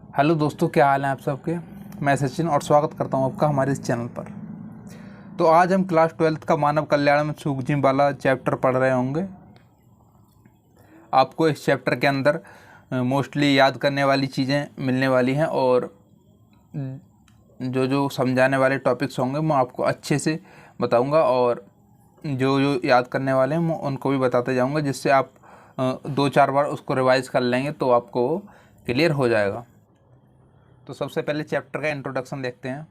Hello दोस्तों, क्या हाल है आप सबके। मैं सचिन और स्वागत करता हूं आपका हमारे इस चैनल पर। तो आज हम क्लास 12th का मानव कल्याण में सूक्ष्म वाला चैप्टर पढ़ रहे होंगे। आपको इस चैप्टर के अंदर मोस्टली याद करने वाली चीज़ें मिलने वाली हैं और जो जो समझाने वाले टॉपिक्स होंगे मैं आपको अच्छे से बताऊंगा और जो जो याद करने वाले हैं मैं उनको भी बताते जाऊंगा, जिससे आप 2-4 बार उसको रिवाइज़ कर लेंगे तो आपको क्लियर हो जाएगा। तो सबसे पहले चैप्टर का इंट्रोडक्शन देखते हैं।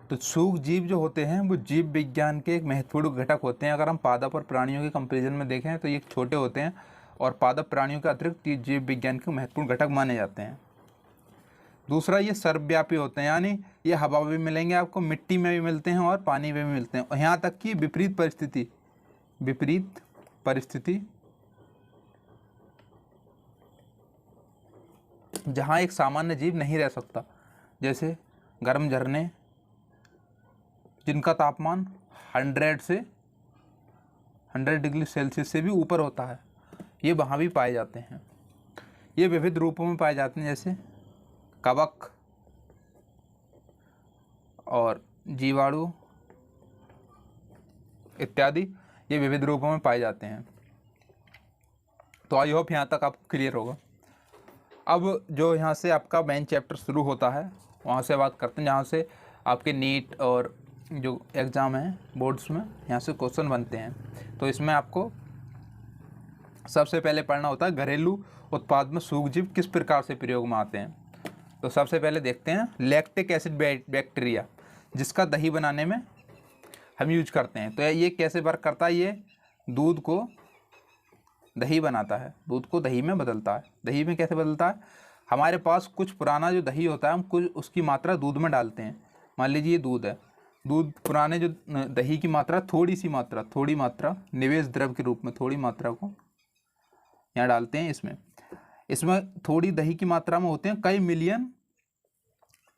तो सूक्ष्म जीव जो होते हैं वो जीव विज्ञान के एक महत्वपूर्ण घटक होते हैं। अगर हम पादप और प्राणियों के कंपैरिजन में देखें तो ये छोटे होते हैं और पादप प्राणियों के अतिरिक्त ये जीव विज्ञान के महत्वपूर्ण घटक माने जाते हैं। दूसरा, ये सर्वव्यापी होते हैं, यानी ये हवा में भी मिलेंगे आपको, मिट्टी में भी मिलते हैं और पानी में भी मिलते हैं। और यहाँ तक कि विपरीत परिस्थिति जहाँ एक सामान्य जीव नहीं रह सकता, जैसे गर्म झरने जिनका तापमान 100 डिग्री सेल्सियस से भी ऊपर होता है, ये वहाँ भी पाए जाते हैं। ये विविध रूपों में पाए जाते हैं, जैसे कवक और जीवाणु इत्यादि, ये विविध रूपों में पाए जाते हैं। तो आई होप यहाँ तक आपको क्लियर होगा। अब जो यहाँ से आपका मेन चैप्टर शुरू होता है वहाँ से बात करते हैं, जहाँ से आपके नीट और जो एग्ज़ाम है बोर्ड्स में यहाँ से क्वेश्चन बनते हैं। तो इसमें आपको सबसे पहले पढ़ना होता है घरेलू उत्पाद में सूक्ष्मजीव किस प्रकार से प्रयोग में आते हैं। तो सबसे पहले देखते हैं लैक्टिक एसिड बैक्टीरिया, जिसका दही बनाने में हम यूज करते हैं। तो ये कैसे वर्क करता है, ये दूध को दही बनाता है, दूध को दही में बदलता है। दही में कैसे बदलता है, हमारे पास कुछ पुराना जो दही होता है हम कुछ उसकी मात्रा दूध में डालते हैं। मान लीजिए ये दूध है, दूध पुराने जो दही की मात्रा थोड़ी मात्रा निवेश द्रव के रूप में थोड़ी मात्रा को यहाँ डालते हैं। इसमें थोड़ी दही की मात्रा में होते हैं कई million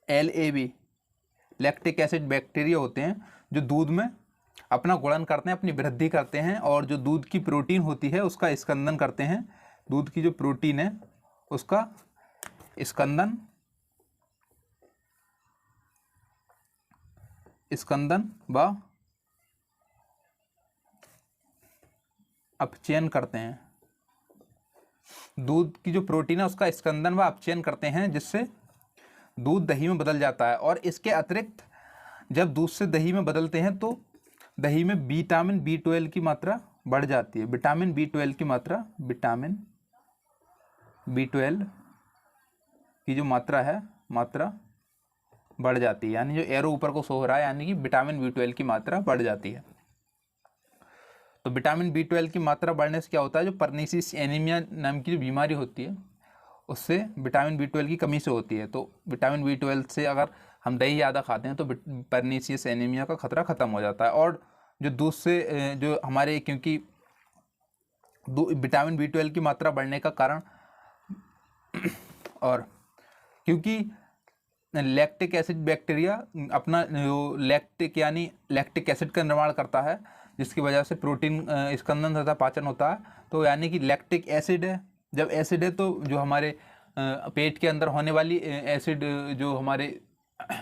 LAB lactic acid bacteria होते हैं, जो दूध में अपना गुणन करते हैं, अपनी वृद्धि करते हैं और जो दूध की प्रोटीन होती है उसका स्कंदन करते हैं। दूध की जो प्रोटीन है उसका स्कंदन व अपचयन करते हैं। दूध की जो प्रोटीन है उसका स्कंदन व अपचयन करते हैं, जिससे दूध दही में बदल जाता है। और इसके अतिरिक्त जब दूध से दही में बदलते हैं तो दही में विटामिन B12 की मात्रा बढ़ जाती है। विटामिन B12 की मात्रा की जो मात्रा बढ़ जाती है, यानी जो एरो ऊपर को सो रहा है, यानी कि विटामिन B12 की मात्रा बढ़ जाती है। तो विटामिन B12 की मात्रा बढ़ने से क्या होता है, जो परनीसिस एनीमिया नाम की जो बीमारी होती है उससे विटामिन B12 की कमी से होती है। तो विटामिन B12 से अगर हम दही ज़्यादा खाते हैं तो परनीसियस एनीमिया का खतरा ख़त्म हो जाता है। और जो दूध से जो हमारे, क्योंकि विटामिन B12 की मात्रा बढ़ने का कारण और क्योंकि लैक्टिक एसिड बैक्टीरिया अपना जो लैक्टिक एसिड का निर्माण करता है, जिसकी वजह से प्रोटीन स्कंदन तथा पाचन होता है। तो यानी कि लैक्टिक एसिड है, जब एसिड है तो जो हमारे पेट के अंदर होने वाली एसिड, जो हमारे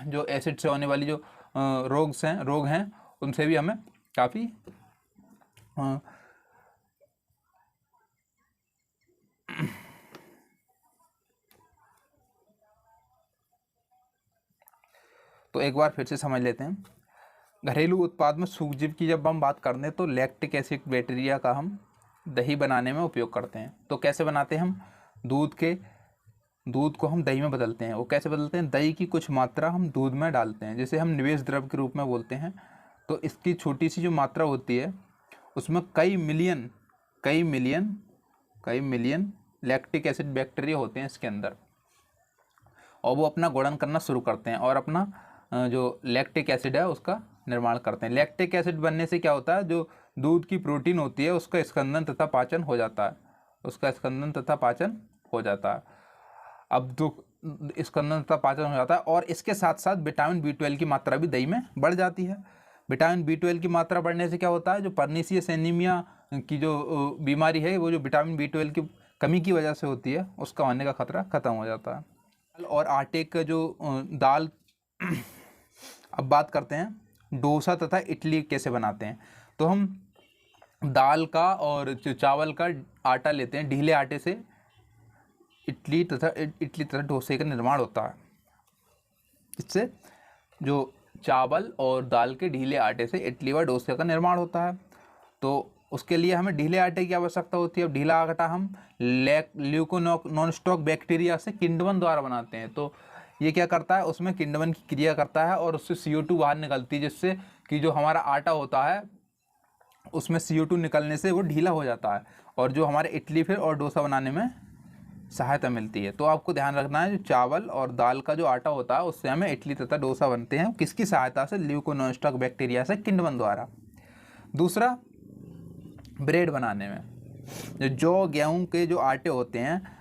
जो एसिड से होने वाली जो रोग हैं उनसे भी हमें काफ़ी तो एक बार फिर से समझ लेते हैं। घरेलू उत्पाद में सूक्ष्मजीव की जब हम बात करते हैं तो लैक्टिक एसिड बैक्टीरिया का हम दही बनाने में उपयोग करते हैं। तो कैसे बनाते हैं हम, दूध को हम दही में बदलते हैं। वो कैसे बदलते हैं, दही की कुछ मात्रा हम दूध में डालते हैं, जिसे हम निवेश द्रव के रूप में बोलते हैं। तो इसकी छोटी सी जो मात्रा होती है उसमें कई मिलियन लैक्टिक एसिड बैक्टीरिया होते हैं इसके अंदर, और वो अपना गुणन करना शुरू करते हैं और अपना जो लैक्टिक एसिड है उसका निर्माण करते हैं। लैक्टिक एसिड बनने से क्या होता है, जो दूध की प्रोटीन होती है उसका स्कंदन तथा पाचन हो जाता है। अब जो स्कंदन तथा पाचन हो जाता है और इसके साथ साथ विटामिन B12 की मात्रा भी दही में बढ़ जाती है। विटामिन B12 की मात्रा बढ़ने से क्या होता है, जो परनीसियस एनीमिया की जो बीमारी है, वो जो विटामिन B12 की कमी की वजह से होती है, उसका होने का खतरा ख़त्म हो जाता है। और आटे का जो दाल अब बात करते हैं डोसा तथा इडली कैसे बनाते हैं। तो हम दाल का और जो चावल का आटा लेते हैं, ढीले आटे से इडली तथा डोसे का निर्माण होता है। इससे जो चावल और दाल के ढीले आटे से इडली व डोसे का निर्माण होता है। तो उसके लिए हमें ढीले आटे की आवश्यकता होती है। अब ढीला आटा हम ल्यूकोनॉन स्टॉक बैक्टीरिया से किण्वन द्वारा बनाते हैं। तो ये क्या करता है, उसमें किण्वन की क्रिया करता है और उससे CO2 बाहर निकलती है, जिससे कि जो हमारा आटा होता है उसमें CO2 निकलने से वो ढीला हो जाता है और जो हमारे इडली फिर और डोसा बनाने में सहायता मिलती है। तो आपको ध्यान रखना है, जो चावल और दाल का जो आटा होता है उससे हमें इडली तथा डोसा बनते हैं, किसकी सहायता से, ल्यूकोनॉस्टॉक बैक्टीरिया से किण्वन द्वारा। दूसरा, ब्रेड बनाने में जो गेहूं के जो आटे होते हैं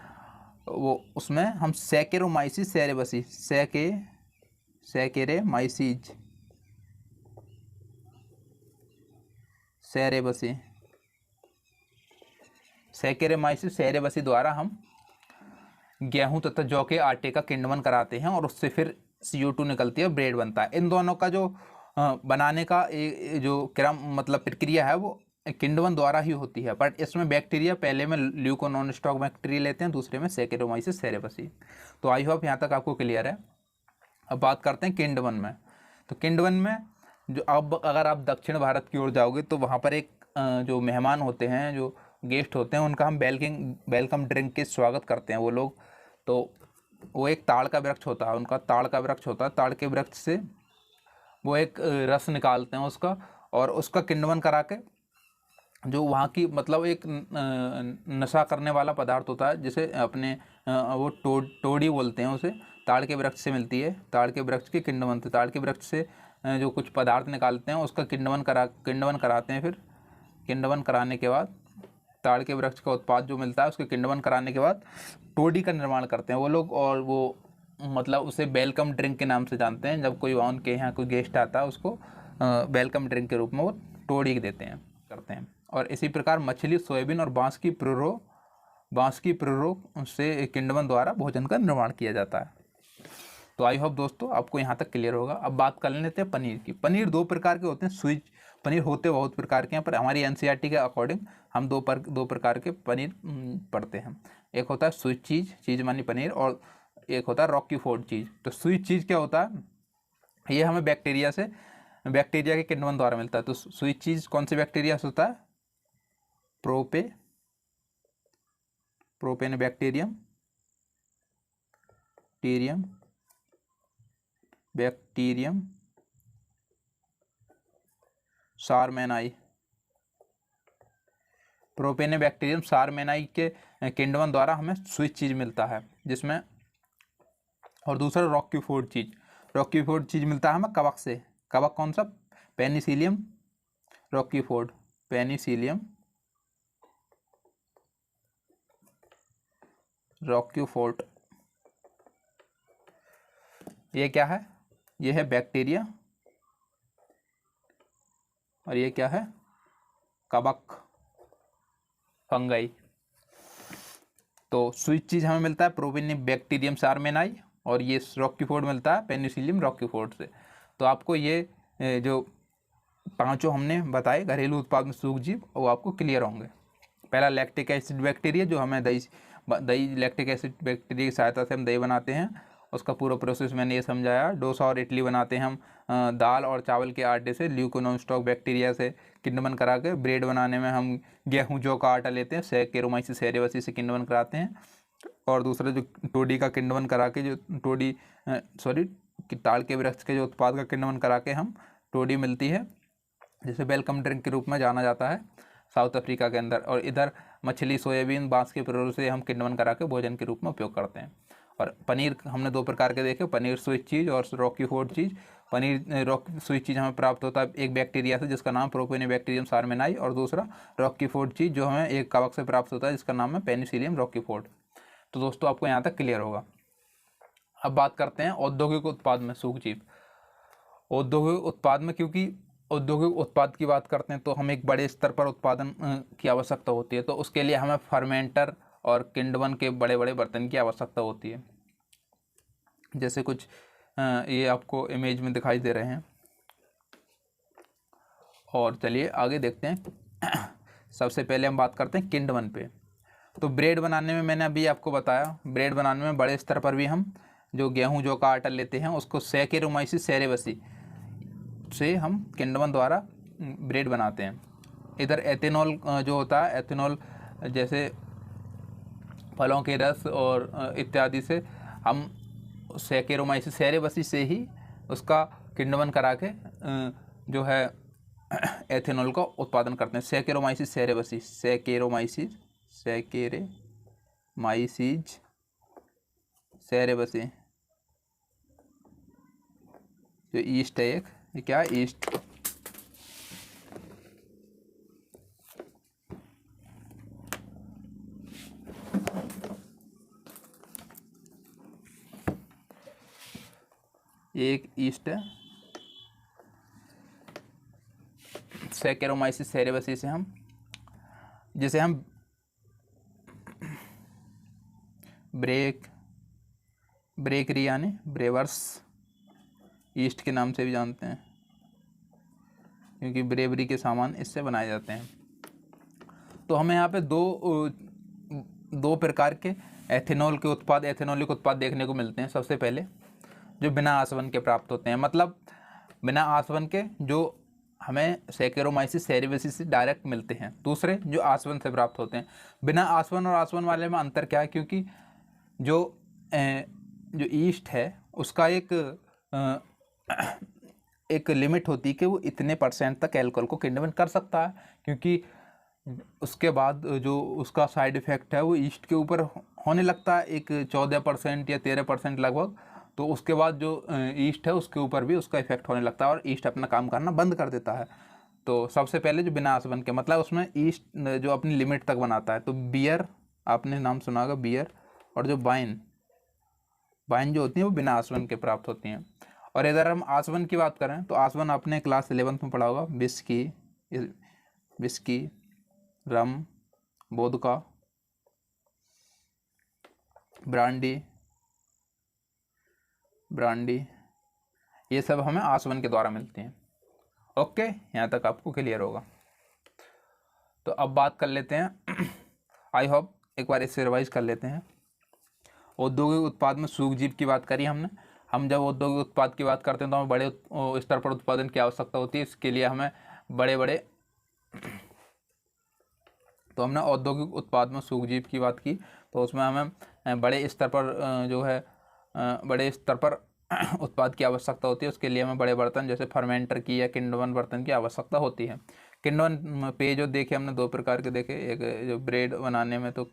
वो उसमें हम सैकेरोमाइसिस सेरेबसी द्वारा हम गेहूं तथा जौ के आटे का किण्वन कराते हैं और उससे फिर CO2 निकलती है, ब्रेड बनता है। इन दोनों का जो बनाने का जो क्रम मतलब प्रक्रिया है वो किण्वन द्वारा ही होती है, बट इसमें बैक्टीरिया पहले में ल्यूकोनॉन स्टॉक बैक्टीरिया लेते हैं, दूसरे में सैकेरोमाइसिस सेरेबसी। तो आई होप यहाँ तक आपको क्लियर है। अब बात करते हैं किण्वन में। तो किण्वन में जो अब अगर आप दक्षिण भारत की ओर जाओगे तो वहाँ पर एक जो मेहमान होते हैं, जो गेस्ट होते हैं, उनका हम वेलकम ड्रिंक के स्वागत करते हैं वो लोग। तो वो एक ताड़ का वृक्ष होता है, उनका ताड़ का वृक्ष होता है। ताड़ के वृक्ष से वो एक रस निकालते हैं उसका, और उसका किण्वन करा के जो वहाँ की मतलब एक नशा करने वाला पदार्थ होता है, जिसे अपने वो टोड़ी बोलते हैं उसे, ताड़ के वृक्ष से मिलती है। ताड़ के वृक्ष के किण्वन, ताड़ के वृक्ष से जो कुछ पदार्थ निकालते हैं उसका किण्वन कराते हैं। फिर किण्वन कराने के बाद ताड़ के वृक्ष का उत्पाद जो मिलता है उसके किण्वन कराने के बाद टोडी का निर्माण करते हैं वो लोग, और वो मतलब उसे वेलकम ड्रिंक के नाम से जानते हैं। जब कोई उनके यहाँ कोई गेस्ट आता है उसको वेलकम ड्रिंक के रूप में वो टोडी देते हैं, करते हैं। और इसी प्रकार मछली, सोयाबीन और बांस की प्रोरो से किण्वन द्वारा भोजन का निर्माण किया जाता है। तो आई होप दोस्तों आपको यहाँ तक क्लियर होगा। अब बात कर लेते हैं पनीर की। पनीर दो प्रकार के होते हैं, स्वीट पनीर होते बहुत प्रकार के हैं, पर हमारी NCERT के अकॉर्डिंग हम दो प्रकार के पनीर पढ़ते हैं। एक होता है स्वीट चीज़ मानी पनीर, और एक होता है रॉकी फोर्ड चीज़। तो स्वीट चीज़ क्या होता है, ये हमें बैक्टीरिया के किण्वन द्वारा मिलता है। तो स्वीट चीज़ कौन से बैक्टीरिया से होता है, प्रोपेन बैक्टीरियम सारमेनाई, प्रोपेनोबैक्टीरियम सारमेनाई के किण्वन द्वारा हमें स्वीट चीज़ मिलता है, जिसमें। और दूसरा रॉकी फोर्ड चीज़ मिलता है हमें कवक से। कवक कौन सा, पेनिसिलियम रॉकी फोर्ड, ये क्या है, ये है बैक्टीरिया, और ये क्या है, कवक, फंगाई। तो स्वीट चीज़ हमें मिलता है प्रोपेनोबैक्टीरियम सारमेनाई, और ये रॉकी फोर्ड मिलता है पेनिसिलियम रॉकी फोर्ड से। तो आपको ये जो पांचों हमने बताए घरेलू उत्पाद में सूक्ष्म जीव, वो आपको क्लियर होंगे। पहला लैक्टिक एसिड बैक्टीरिया, जो हमें दही लैक्टिक एसिड बैक्टीरिया की सहायता से हम दही बनाते हैं, उसका पूरा प्रोसेस मैंने ये समझाया। डोसा और इडली बनाते हैं हम दाल और चावल के आटे से ल्यूकोनॉन स्टॉक बैक्टीरिया से किण्वन करा के। ब्रेड बनाने में हम गेहूं जौ का आटा लेते हैं, सैकेरोमाइसिस सेरेबसी से किण्वन कराते हैं। और दूसरा जो टोडी का किण्वन करा के, जो ताड़ के वृक्ष के जो उत्पाद का किण्वन करा के हम टोडी मिलती है, जिसे वेलकम ड्रिंक के रूप में जाना जाता है साउथ अफ्रीका के अंदर। और इधर मछली, सोयाबीन, बांस के प्रोरो से हम किण्वन करा के भोजन के रूप में उपयोग करते हैं। और पनीर हमने दो प्रकार के देखे, पनीर स्वीट चीज़ और रॉकी फोर्ड चीज़। पनीर रॉकी स्वीट चीज़ हमें प्राप्त होता है एक बैक्टीरिया से जिसका नाम प्रोपेनोबैक्टीरियम सारमेनाई, और दूसरा रॉकी फोर्ड चीज़ जो हमें एक कवक से प्राप्त होता है जिसका नाम है पेनिसिलियम रॉकी फोर्ड। तो दोस्तों आपको यहाँ तक क्लियर होगा। अब बात करते हैं औद्योगिक उत्पाद में सूक्ष्म जीव। औद्योगिक उत्पाद में, क्योंकि औद्योगिक उत्पाद की बात करते हैं तो हमें एक बड़े स्तर पर उत्पादन की आवश्यकता होती है, तो उसके लिए हमें फर्मेंटर और किंडवन के बड़े बड़े बर्तन की आवश्यकता होती है। जैसे कुछ ये आपको इमेज में दिखाई दे रहे हैं। और चलिए आगे देखते हैं। सबसे पहले हम बात करते हैं किंडवन पे। तो ब्रेड बनाने में मैंने अभी आपको बताया, ब्रेड बनाने में बड़े स्तर पर भी हम जो गेहूं जौ का आटा लेते हैं उसको सैकेरोमाइसिस सेरेबसी से हम किंडवन द्वारा ब्रेड बनाते हैं। इधर एथेनॉल जो होता है, एथेनॉल जैसे फलों के रस और इत्यादि से हम सैकेरोमाइसिस सेरेबसी से ही उसका किंडवन करा के जो है एथेनॉल का उत्पादन करते हैं। सैकेरोमाइसिस सेरेबसी, सैकेरोमाइसिस सेरेबसी जो ईस्ट है एक, ये क्या है, ईस्ट। ये एक ईस्ट है। सैकेरोमाइसिस सेरेबसी से हम, जिसे हम ब्रेकरी यानी ब्रेवर्स ईस्ट के नाम से भी जानते हैं, क्योंकि ब्रेवरी के सामान इससे बनाए जाते हैं। तो हमें यहाँ पे दो प्रकार के एथेनॉलिक उत्पाद देखने को मिलते हैं। सबसे पहले जो बिना आसवन के प्राप्त होते हैं, मतलब बिना आसवन के जो हमें सैकेरोमाइसिस सेरेबसी से डायरेक्ट मिलते हैं। दूसरे जो आसवन से प्राप्त होते हैं। बिना आसवन और आसवन वाले में अंतर क्या है, क्योंकि जो ईस्ट है उसका एक लिमिट होती है कि वो इतने % तक अल्कोहल को किण्वन कर सकता है, क्योंकि उसके बाद जो उसका साइड इफ़ेक्ट है वो ईस्ट के ऊपर होने लगता है, एक 14% या 13% लगभग। तो उसके बाद जो ईस्ट है उसके ऊपर भी उसका इफेक्ट होने लगता है और ईस्ट अपना काम करना बंद कर देता है। तो सबसे पहले जो बिना आसवन के, मतलब उसमें ईस्ट जो अपनी लिमिट तक बनाता है। तो बियर, आपने नाम सुना होगा बियर, और जो वाइन जो होती है वो बिना आसवन के प्राप्त होती हैं। और इधर हम आसवन की बात करें तो आसवन आपने क्लास 11th में पढ़ा होगा। विस्की, रम, वोदका, ब्रांडी, ये सब हमें आसवन के द्वारा मिलती हैं। ओके, यहाँ तक आपको क्लियर होगा। तो अब बात कर लेते हैं, आई होप एक बार इससे रिवाइज कर लेते हैं। औद्योगिक उत्पाद में सूक्ष्मजीव की बात करी हमने। हम जब औद्योगिक उत्पाद की बात करते हैं तो हमें बड़े स्तर पर उत्पादन की आवश्यकता होती है। इसके लिए हमें तो हमने औद्योगिक उत्पाद में सूक्ष्मजीव की बात की, तो उसमें हमें बड़े स्तर पर उत्पाद की आवश्यकता होती है। उसके लिए हमें बड़े बर्तन जैसे फर्मेंटर की या किण्वन बर्तन की आवश्यकता होती है। किण्वन पे जो देखे हमने दो प्रकार के देखे, एक जो ब्रेड बनाने में तो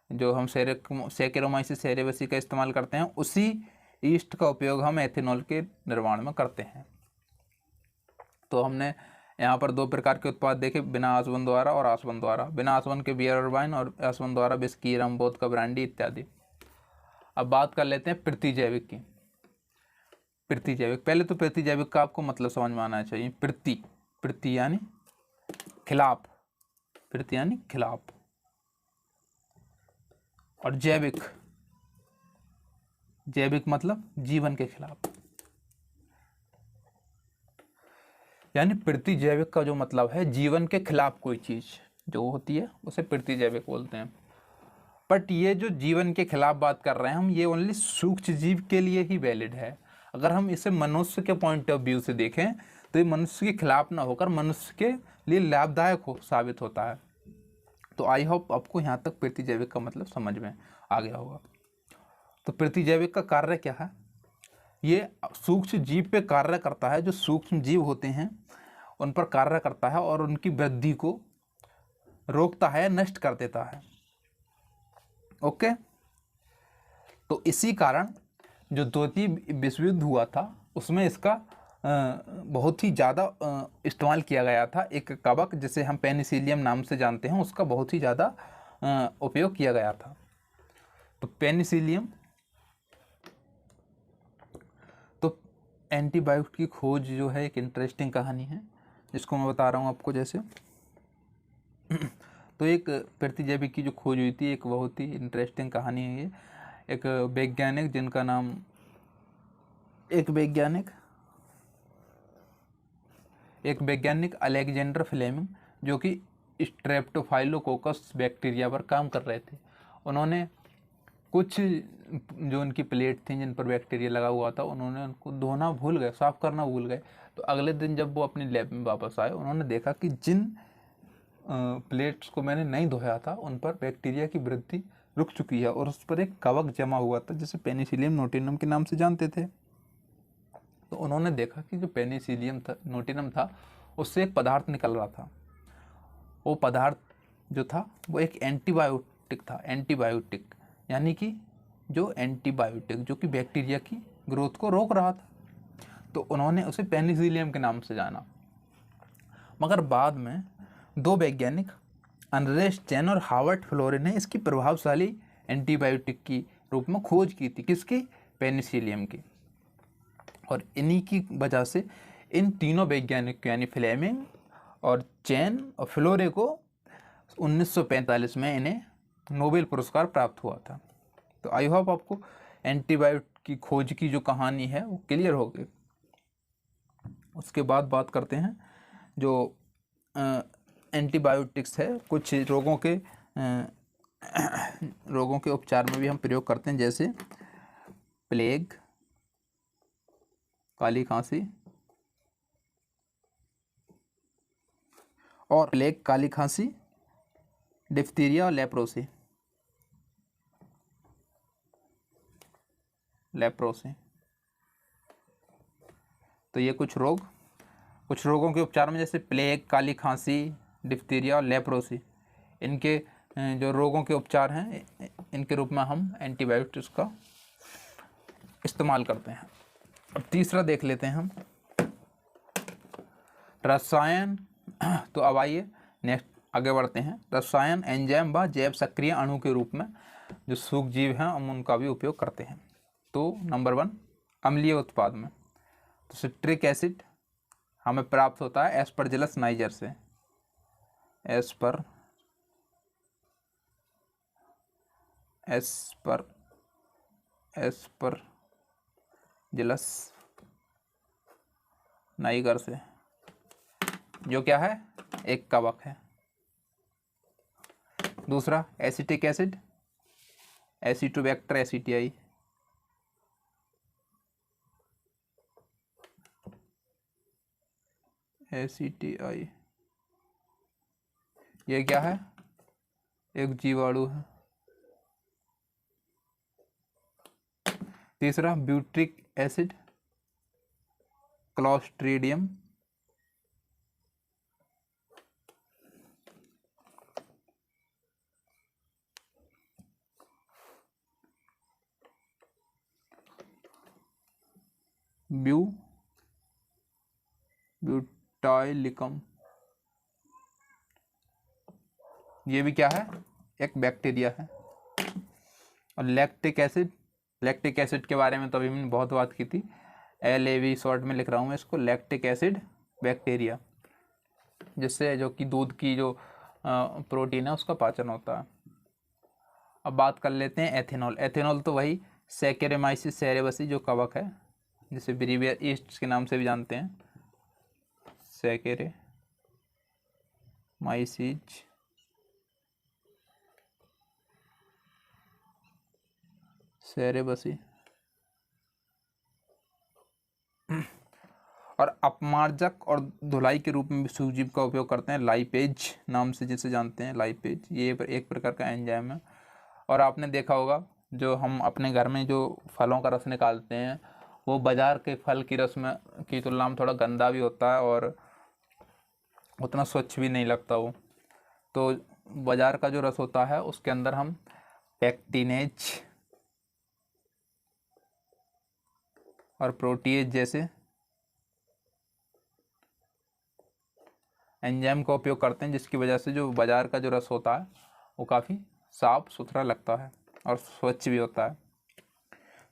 जो हम सैकेरोमाइसिस सेरेबसी का इस्तेमाल करते हैं, उसी ईस्ट का उपयोग हम एथेनॉल के निर्माण में करते हैं। तो हमने यहाँ पर दो प्रकार के उत्पाद देखे, बिना आसवन द्वारा और आसवन द्वारा। बिना आसवन के बियर और वाइन, और आसवन द्वारा विस्की, रम, वोदका, ब्रांडी इत्यादि। अब बात कर लेते हैं प्रतिजैविक की। प्रतिजैविक, पहले तो प्रतिजैविक का आपको मतलब समझ में आना चाहिए। प्रति यानी खिलाफ, प्रति यानी खिलाफ, और जैविक मतलब जीवन के खिलाफ। यानी प्रतिजैविक का जो मतलब है जीवन के खिलाफ कोई चीज जो होती है उसे प्रतिजैविक बोलते हैं। बट ये जो जीवन के खिलाफ बात कर रहे हैं हम, ये ओनली सूक्ष्म जीव के लिए ही वैलिड है। अगर हम इसे मनुष्य के पॉइंट ऑफ व्यू से देखें तो ये मनुष्य के खिलाफ ना होकर मनुष्य के लिए लाभदायक साबित होता है। तो आई होप आपको यहाँ तक प्रतिजैविक का मतलब समझ में आ गया होगा। तो प्रतिजैविक का कार्य क्या है? ये सूक्ष्म जीव पे कार्य करता है। जो सूक्ष्म जीव होते हैं उन पर कार्य करता है और उनकी वृद्धि को रोकता है, नष्ट कर देता है। ओके, तो इसी कारण जो द्वितीय विश्व युद्ध हुआ था उसमें इसका बहुत ही ज़्यादा इस्तेमाल किया गया था। एक कवक जिसे हम पेनिसिलियम नाम से जानते हैं, उसका बहुत ही ज़्यादा उपयोग किया गया था। तो पेनिसिलियम, तो एंटीबायोटिक की खोज जो है एक इंटरेस्टिंग कहानी है जिसको मैं बता रहा हूँ आपको। जैसे तो एक प्रतिजैविक की जो खोज हुई थी, एक बहुत ही इंटरेस्टिंग कहानी है ये। एक वैज्ञानिक जिनका नाम एक वैज्ञानिक अलेक्जेंडर फ्लेमिंग, जो कि स्ट्रेप्टोफाइलोकोकस बैक्टीरिया पर काम कर रहे थे। उन्होंने कुछ जो उनकी प्लेट थी जिन पर बैक्टीरिया लगा हुआ था, उन्होंने उनको धोना भूल गए, साफ़ करना भूल गए। तो अगले दिन जब वो अपनी लैब में वापस आए, उन्होंने देखा कि जिन प्लेट्स को मैंने नहीं धोया था उन पर बैक्टीरिया की वृद्धि रुक चुकी है और उस पर एक कवक जमा हुआ था जिसे पेनिसिलियम नोटिनम के नाम से जानते थे। तो उन्होंने देखा कि जो पेनिसिलियम था, नोटिनम था, उससे एक पदार्थ निकल रहा था। वो पदार्थ जो था वो एक एंटीबायोटिक था। एंटीबायोटिक यानी कि जो एंटीबायोटिक जो कि बैक्टीरिया की ग्रोथ को रोक रहा था। तो उन्होंने उसे पेनिसिलियम के नाम से जाना। मगर बाद में दो वैज्ञानिक अनरेस चैन और हावर्ड फ्लोरे ने इसकी प्रभावशाली एंटीबायोटिक की रूप में खोज की थी। किसकी? पेनिसिलियम की। और इन्हीं की वजह से इन तीनों वैज्ञानिक यानी फ्लेमिंग और चैन और फ्लोरे को 1945 में इन्हें नोबेल पुरस्कार प्राप्त हुआ था। तो आई होप आपको एंटीबायोटिक की खोज की जो कहानी है वो क्लियर हो गई। उसके बाद बात करते हैं जो एंटीबायोटिक्स है, कुछ रोगों के उपचार में भी हम प्रयोग करते हैं, जैसे प्लेग, काली खांसी और प्लेग, काली खांसी, डिप्थीरिया और लेप्रोसी। तो ये कुछ रोगों के उपचार में, जैसे प्लेग, काली खांसी, डिप्थीरिया और लेप्रोसी, इनके जो रोगों के उपचार हैं, इनके रूप में हम एंटीबायोटिक्स का इस्तेमाल करते हैं। अब तीसरा देख लेते हैं हम, रसायन। तो अब आइए नेक्स्ट आगे बढ़ते हैं। रसायन, एंजाइम व जैव सक्रिय अणु के रूप में जो सूक्ष्मजीव हैं हम उनका भी उपयोग करते हैं। तो नंबर 1, अम्लीय उत्पाद में तो सिट्रिक एसिड हमें प्राप्त होता है एस्परजिलस नाइजर से। एस्परजिलस नाइगर से, जो क्या है? एक कवक है। दूसरा एसिटिक एसिड, एसिटोबैक्टर एसिटियाई। ये क्या है? एक जीवाणु है। तीसरा ब्यूट्रिक एसिड, क्लॉस्ट्रीडियम। ब्यूटाइलिकम। ये भी क्या है? एक बैक्टीरिया है। और लैक्टिक एसिड के बारे में तो अभी मैंने बहुत बात की थी। LAV शॉर्ट में लिख रहा हूँ मैं इसको, लैक्टिक एसिड बैक्टीरिया, जिससे जो कि दूध की जो प्रोटीन है उसका पाचन होता है। अब बात कर लेते हैं एथेनॉल। एथेनॉल तो वही सैकेरेमाइसिस सेरेबसी जो कवक है, जिसे ब्रीवियर ईस्ट के नाम से भी जानते हैं, सैकेरेमाइसिस सेरेबसी। और अपमार्जक और धुलाई के रूप में भी सूक्ष्मजीव का उपयोग करते हैं, लाइपेज नाम से जिसे जानते हैं। लाइपेज ये एक प्रकार का एंजाइम है। और आपने देखा होगा जो हम अपने घर में जो फलों का रस निकालते हैं, वो बाज़ार के फल की रस में की तुलना में थोड़ा गंदा भी होता है और उतना स्वच्छ भी नहीं लगता वो। तो बाज़ार का जो रस होता है उसके अंदर हम पैक्टिनेज और प्रोटीएज जैसे एंजाइम का उपयोग करते हैं, जिसकी वजह से जो बाज़ार का जो रस होता है वो काफ़ी साफ सुथरा लगता है और स्वच्छ भी होता है।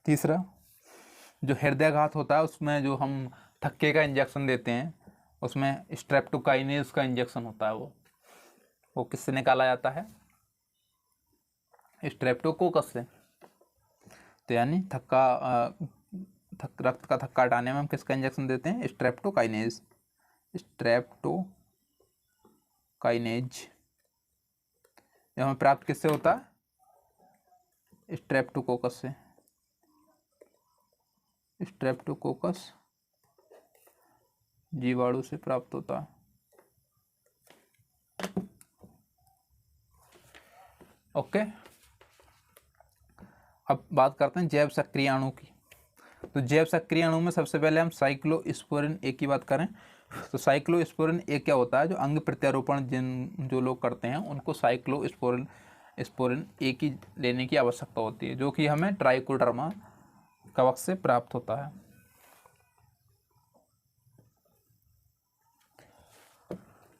तीसरा, जो हृदयाघात होता है उसमें जो हम थक्के का इंजेक्शन देते हैं, उसमें स्ट्रेप्टोकाइनेज का इंजेक्शन होता है वो। वो किससे निकाला जाता है? स्ट्रेप्टोकोकस से। तो यानी रक्त का थक्का हटाने में हम किसका इंजेक्शन देते हैं? स्ट्रेप्टोकाइनेज। स्ट्रेप्टोकाइनेज यह हमें प्राप्त किससे होता है? स्ट्रेप्टोकोकस से। स्ट्रेप्टोकोकस जीवाणु से प्राप्त होता है। ओके, अब बात करते हैं जैव सक्रिय अणु की। तो जैव सक्रिय अणु में सबसे पहले हम साइक्लोस्पोरिन ए की बात करें तो साइक्लोस्पोरिन ए क्या होता है? जो अंग प्रत्यारोपण जो लोग करते हैं उनको साइक्लोस्पोरिन ए की लेने की आवश्यकता होती है, जो कि हमें ट्राइकोडर्मा कवक से प्राप्त होता है।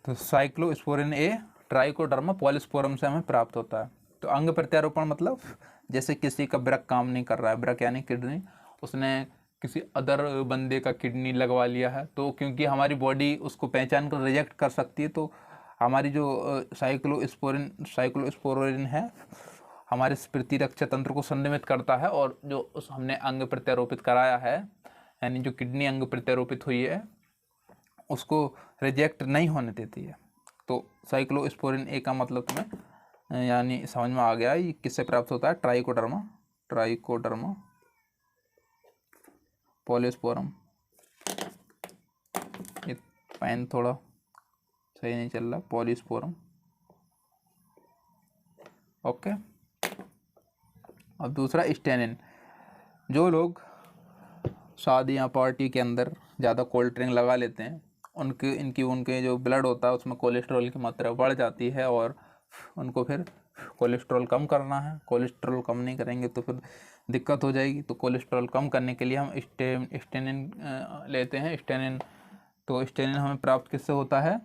तो साइक्लोस्पोरिन ए ट्राइकोडर्मा पॉलीस्पोरम से हमें प्राप्त होता है। तो अंग प्रत्यारोपण मतलब जैसे किसी का वृक्क काम नहीं कर रहा है, वृक्क यानी किडनी, उसने किसी अदर बंदे का किडनी लगवा लिया है, तो क्योंकि हमारी बॉडी उसको पहचान कर रिजेक्ट कर सकती है, तो हमारी जो साइक्लोस्पोरिन है हमारे प्रतिरक्षा तंत्र को संनियमित करता है, और जो उस हमने अंग प्रत्यारोपित कराया है यानी जो किडनी अंग प्रत्यारोपित हुई है उसको रिजेक्ट नहीं होने देती है। तो साइक्लोस्पोरिन ए का मतलब तुम्हें यानी समझ में आ गया ये किससे प्राप्त होता है? Trichoderma polysporum. ये पेन थोड़ा सही नहीं चल रहा, पॉलीस्पोरम। ओके, अब दूसरा स्टेनिन। जो लोग शादी या पार्टी के अंदर ज़्यादा कोल्ड ड्रिंक लगा लेते हैं उनके जो ब्लड होता है उसमें कोलेस्ट्रॉल की मात्रा बढ़ जाती है, और उनको फिर कोलेस्ट्रॉल कम करना है। कोलेस्ट्रॉल कम नहीं करेंगे तो फिर दिक्कत हो जाएगी। तो कोलेस्ट्रॉल कम करने के लिए हम स्टेनिन लेते हैं। स्टेनिन, तो स्टेनिन हमें प्राप्त किससे होता है?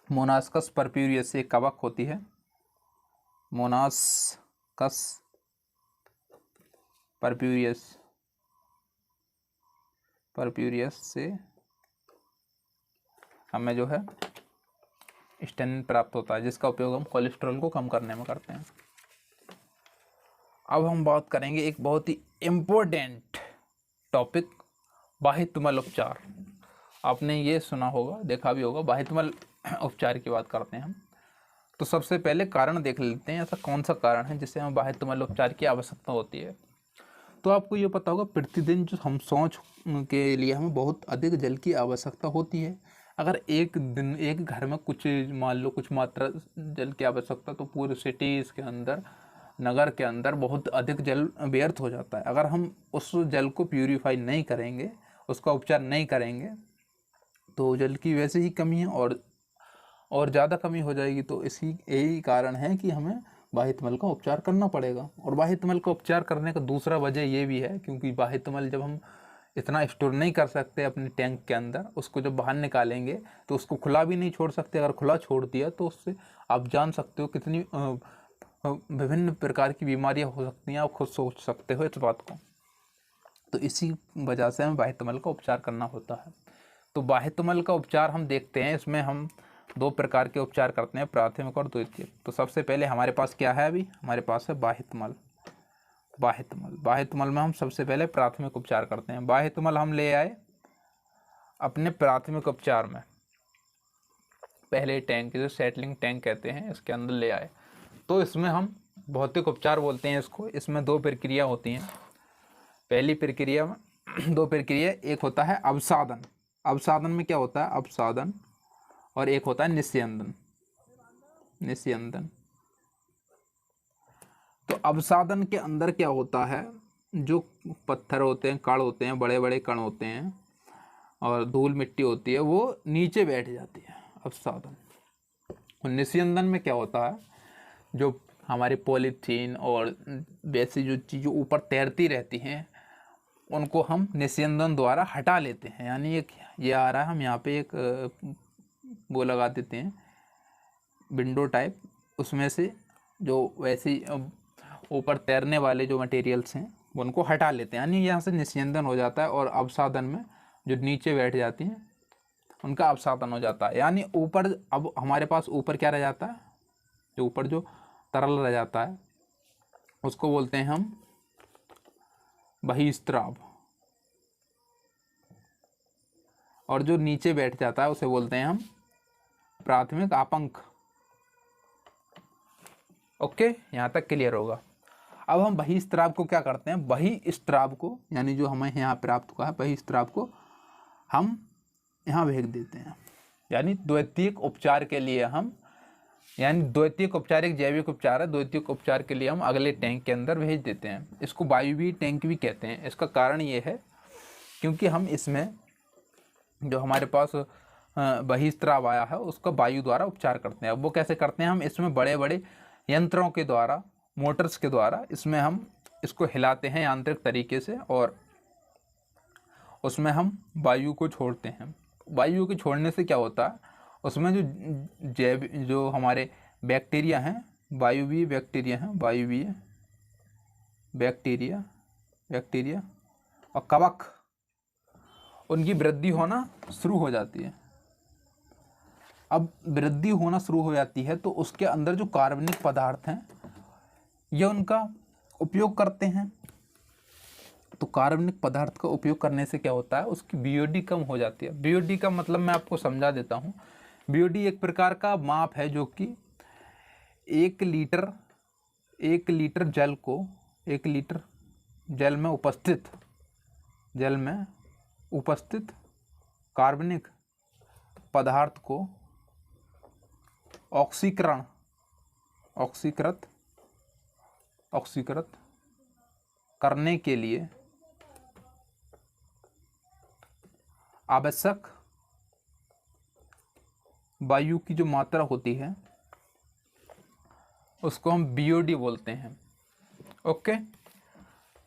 मोनास्कस परप्यूरियस से एक कवक होती है, मोनास्कस परप्यूरियस से हमें जो है स्टेनिन प्राप्त होता है, जिसका उपयोग हम कोलेस्ट्रॉल को कम करने में करते हैं। अब हम बात करेंगे एक बहुत ही इम्पोर्टेंट टॉपिक, बाह्यतुमल उपचार। आपने ये सुना होगा, देखा भी होगा, बाह्यतुमल उपचार की बात करते हैं हम। तो सबसे पहले कारण देख लेते हैं, ऐसा कौन सा कारण है जिससे हमें बाह्यतुमल उपचार की आवश्यकता होती है। तो आपको ये पता होगा प्रतिदिन जो हम शौच के लिए हमें बहुत अधिक जल की आवश्यकता होती है। अगर एक दिन एक घर में कुछ मान लो कुछ मात्रा जल की आवश्यकता, तो पूरे सिटीज़ के अंदर, नगर के अंदर बहुत अधिक जल व्यर्थ हो जाता है। अगर हम उस जल को प्यूरीफाई नहीं करेंगे, उसका उपचार नहीं करेंगे, तो जल की वैसे ही कमी है और ज़्यादा कमी हो जाएगी। तो यही कारण है कि हमें बाह्यतुमल का उपचार करना पड़ेगा। और बाह्यतुमल का उपचार करने का दूसरा वजह ये भी है क्योंकि बाह्यतुमल जब हम इतना स्टोर नहीं कर सकते अपने टैंक के अंदर, उसको जब बाहर निकालेंगे तो उसको खुला भी नहीं छोड़ सकते। अगर खुला छोड़ दिया तो उससे आप जान सकते हो कितनी विभिन्न प्रकार की बीमारियां हो सकती हैं, आप खुद सोच सकते हो इस बात को। तो इसी वजह से हमें बाह्यतुमल का उपचार करना होता है। तो बाह्यतुमल का उपचार हम देखते हैं, इसमें हम दो प्रकार के उपचार करते हैं, प्राथमिक और द्वितीयक। तो सबसे पहले हमारे पास क्या है? अभी हमारे पास है बाह्यतुमल में हम सबसे पहले प्राथमिक उपचार करते हैं। बाह्यतुमल हम ले आए अपने प्राथमिक उपचार में, पहले टैंक, जो सेटलिंग टैंक कहते हैं, इसके अंदर ले आए। तो इसमें हम भौतिक उपचार बोलते हैं इसको। इसमें दो प्रक्रिया होती हैं। पहली प्रक्रिया में दो प्रक्रिया, एक होता है अवसादन। अवसादन में क्या होता है? अवसादन, और एक होता है निस्यंदन। तो अवसादन के अंदर क्या होता है? जो पत्थर होते हैं, कण होते हैं, बड़े बड़े कण होते हैं और धूल मिट्टी होती है, वो नीचे बैठ जाती है, अवसादन। और निस्यंदन में क्या होता है? जो हमारे पॉलीथीन और वैसी जो चीज़ें ऊपर तैरती रहती हैं उनको हम निस्यंदन द्वारा हटा लेते हैं। यानी एक ये आ रहा है, हम यहाँ पे एक वो लगा देते हैं विंडो टाइप, उसमें से जो वैसी ऊपर तैरने वाले जो मटेरियल्स हैं उनको हटा लेते हैं। यानी यहाँ से निस्यंदन हो जाता है, और अवसादन में जो नीचे बैठ जाती हैं उनका अपसाधन हो जाता है। यानी ऊपर, अब हमारे पास ऊपर क्या रह जाता है, जो ऊपर जो तरल रह जाता है उसको बोलते हैं हम बहिस्त्राव, और जो नीचे बैठ जाता है उसे बोलते हैं हम प्राथमिक आपंक। ओके, यहाँ तक क्लियर होगा। अब हम बहिस्त्राव को क्या करते हैं, बहिस्त्राव को यानी जो हमें यहाँ प्राप्त हुआ है बहिस्त्राव को हम यहाँ भेज देते हैं। यानी द्वितीयक उपचार के लिए हम, यानी द्वितीयक उपचार एक जैविक उपचार है, द्वितीयक उपचार के लिए हम अगले टैंक के अंदर भेज देते हैं। इसको वायवीय टैंक भी कहते हैं। इसका कारण ये है क्योंकि हम इसमें जो हमारे पास बहिस्त्राव आया है उसका वायु द्वारा उपचार करते हैं। अब वो कैसे करते हैं, हम इसमें बड़े बड़े यंत्रों के द्वारा, मोटर्स के द्वारा इसमें हम इसको हिलाते हैं यांत्रिक तरीके से, और उसमें हम वायु को छोड़ते हैं। वायु के छोड़ने से क्या होता है, उसमें जो हमारे बैक्टीरिया हैं, वायुवीय बैक्टीरिया हैं, वायुवीय बैक्टीरिया और कवक, उनकी वृद्धि होना शुरू हो जाती है। अब वृद्धि होना शुरू हो जाती है तो उसके अंदर जो कार्बनिक पदार्थ हैं ये उनका उपयोग करते हैं। तो कार्बनिक पदार्थ का उपयोग करने से क्या होता है, उसकी बीओडी कम हो जाती है। बीओडी का मतलब मैं आपको समझा देता हूँ। बीओडी एक प्रकार का माप है जो कि 1 लीटर जल को, 1 लीटर जल में उपस्थित कार्बनिक पदार्थ को ऑक्सीकृत करने के लिए आवश्यक वायु की जो मात्रा होती है उसको हम बीओडी बोलते हैं। ओके,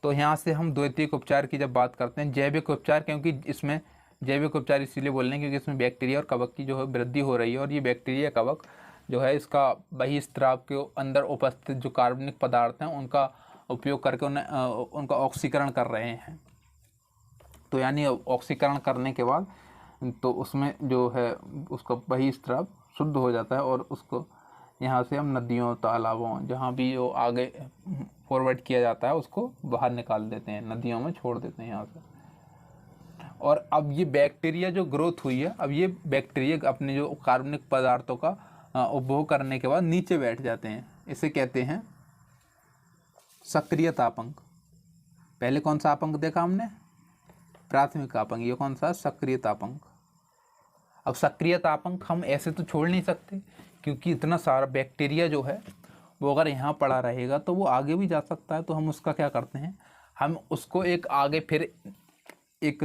तो यहाँ से हम द्वितीयक उपचार की जब बात करते हैं, जैविक उपचार, क्योंकि इसमें जैविक उपचार इसीलिए बोल रहे हैं क्योंकि इसमें बैक्टीरिया और कवक की जो है वृद्धि हो रही है, और ये बैक्टीरिया कवक जो है इसका बहिस्त्राव के अंदर उपस्थित जो कार्बनिक पदार्थ हैं उनका उपयोग करके उनका ऑक्सीकरण कर रहे हैं। तो यानी ऑक्सीकरण करने के बाद तो उसमें जो है उसका बहिस्त्राव शुद्ध हो जाता है, और उसको यहाँ से हम नदियों, तालाबों, जहाँ भी वो आगे फॉरवर्ड किया जाता है उसको बाहर निकाल देते हैं, नदियों में छोड़ देते हैं यहाँ से। और अब ये बैक्टीरिया जो ग्रोथ हुई है, अब ये बैक्टीरिया अपने जो कार्बनिक पदार्थों का उपभोग करने के बाद नीचे बैठ जाते हैं। इसे कहते हैं सक्रिय तापंक। पहले कौन सा आपंक देखा हमने, प्राथमिक आपंक। ये कौन सा, सक्रिय तापंक। अब सक्रिय तापंक हम ऐसे तो छोड़ नहीं सकते क्योंकि इतना सारा बैक्टीरिया जो है वो अगर यहाँ पड़ा रहेगा तो वो आगे भी जा सकता है। तो हम उसका क्या करते हैं, हम उसको एक आगे फिर एक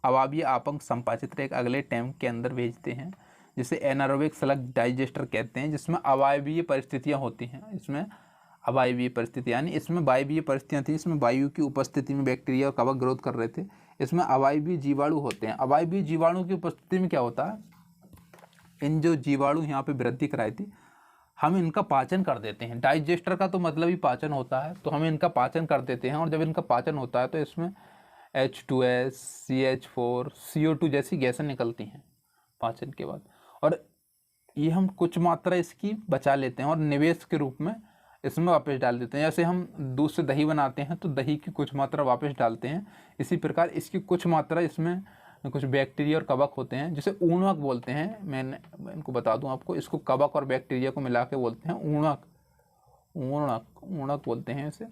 अवायवीय आपंक संपाचित्र एक अगले टैंक के अंदर भेजते हैं, जिसे एनारोबिक स्लग डाइजेस्टर कहते हैं, जिसमें अवायवीय परिस्थितियाँ होती हैं। इसमें अवायवीय परिस्थिति यानी इसमें वायवीय परिस्थितियाँ थी, इसमें वायु की उपस्थिति में बैक्टीरिया और कवक ग्रोथ कर रहे थे। इसमें अवायवीय जीवाणु होते हैं। अवायवीय जीवाणु की उपस्थिति में क्या होता है, इन जो जीवाणु यहाँ पे वृद्धि कराई थी हम इनका पाचन कर देते हैं। डाइजेस्टर का तो मतलब ही पाचन होता है, तो हम इनका पाचन कर देते हैं, और जब इनका पाचन होता है तो इसमें H2S, CH4, CO2 जैसी गैसें निकलती हैं पाचन के बाद, और ये हम कुछ मात्रा इसकी बचा लेते हैं और निवेश के रूप में इसमें वापस डाल देते हैं। जैसे हम दूध से दही बनाते हैं तो दही की कुछ मात्रा वापस डालते हैं, इसी प्रकार इसकी कुछ मात्रा, इसमें कुछ बैक्टीरिया और कवक होते हैं जिसे ऊणक बोलते हैं। मैं इनको बता दूं आपको, इसको कवक और बैक्टीरिया को मिला के बोलते हैं ऊणक बोलते हैं इसे।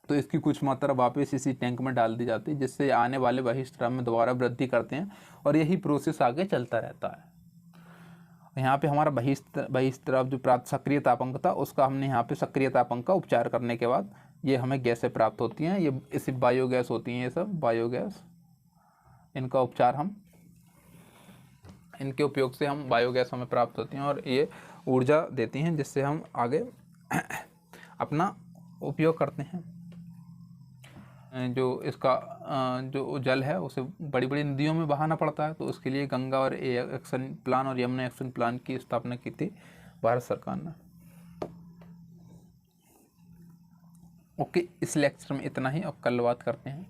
तो इसकी कुछ मात्रा वापस इसी टैंक में डाल दी जाती है, जिससे आने वाले बहिस्त्राव में दोबारा वृद्धि करते हैं, और यही प्रोसेस आगे चलता रहता है। यहाँ पे हमारा बहिस्त्राव जो सक्रिय तापंक था उसका हमने यहाँ पे सक्रिय तापंक का उपचार करने के बाद ये हमें गैसें प्राप्त होती हैं। ये इसी बायोगैस होती हैं, ये सब बायोगैस, इनका उपचार हम, इनके उपयोग से हम बायोगैस हमें प्राप्त होती हैं और ये ऊर्जा देती हैं, जिससे हम आगे अपना उपयोग करते हैं। जो इसका जो जल है उसे बड़ी बड़ी नदियों में बहाना पड़ता है, तो उसके लिए गंगा और एक्शन प्लान और यमुना एक्शन प्लान की स्थापना की थी भारत सरकार ने। ओके, इस लेक्चर में इतना ही, अब कल बात करते हैं।